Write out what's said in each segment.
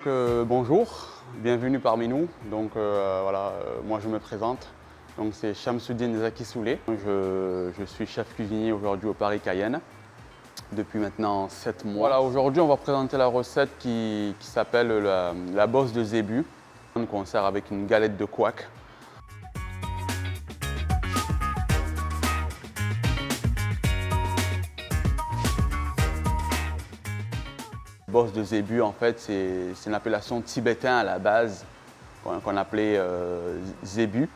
Bonjour, bienvenue parmi nous. Moi je me présente. Donc c'est Shamsuddin Zaki Soulé. Je suis chef cuisinier aujourd'hui au Paris Cayenne depuis maintenant 7 mois. Voilà, aujourd'hui on va présenter la recette qui s'appelle la bosse de zébu, qu'on sert avec une galette de couac. Bosse de zébu, en fait, c'est une appellation tibétaine à la base, qu'on appelait zébu,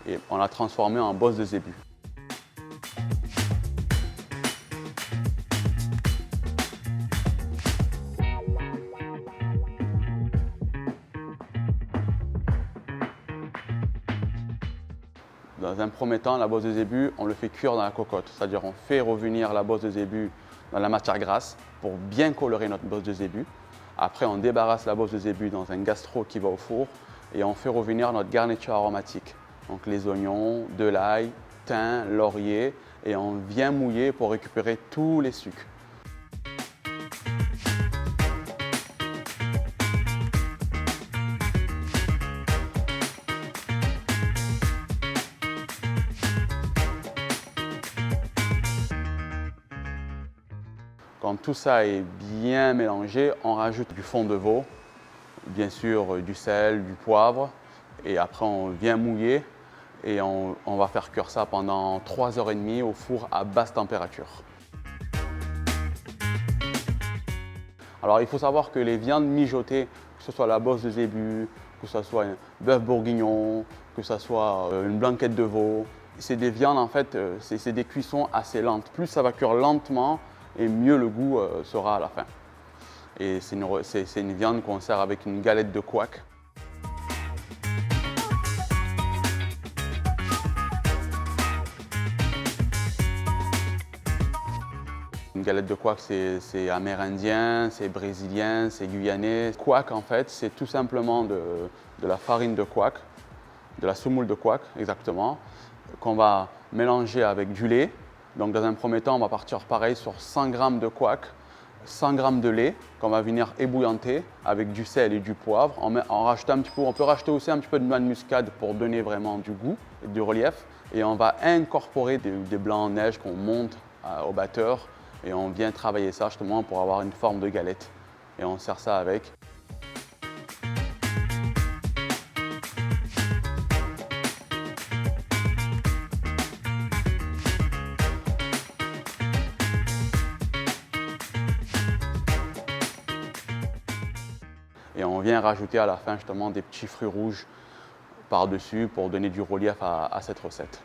et on l'a transformé en bosse de zébu. Dans un premier temps, la bosse de zébu, on le fait cuire dans la cocotte, c'est-à-dire on fait revenir la bosse de zébu dans la matière grasse pour bien colorer notre bosse de zébu. Après, on débarrasse la bosse de zébu dans un gastro qui va au four et on fait revenir notre garniture aromatique. Donc les oignons, de l'ail, thym, laurier, et on vient mouiller pour récupérer tous les sucs. Quand tout ça est bien mélangé, on rajoute du fond de veau, bien sûr du sel, du poivre, et après on vient mouiller et on va faire cuire ça pendant 3h30 au four à basse température. Alors il faut savoir que les viandes mijotées, que ce soit la bosse de zébu, que ce soit un bœuf bourguignon, que ce soit une blanquette de veau, c'est des viandes en fait, c'est des cuissons assez lentes. Plus ça va cuire lentement, et mieux le goût sera à la fin. Et c'est une viande qu'on sert avec une galette de couac. Une galette de couac, c'est amérindien, c'est brésilien, c'est guyanais. Couac, en fait, c'est tout simplement de la farine de couac, de la semoule de couac exactement, qu'on va mélanger avec du lait. Donc dans un premier temps, on va partir pareil sur 100 g de couac, 100 g de lait qu'on va venir ébouillanter avec du sel et du poivre. On peut rajouter aussi un petit peu de noix de muscade pour donner vraiment du goût et du relief. Et on va incorporer des blancs en neige qu'on monte au batteur et on vient travailler ça justement pour avoir une forme de galette. Et on sert ça avec. Et on vient rajouter à la fin justement des petits fruits rouges par-dessus pour donner du relief à cette recette.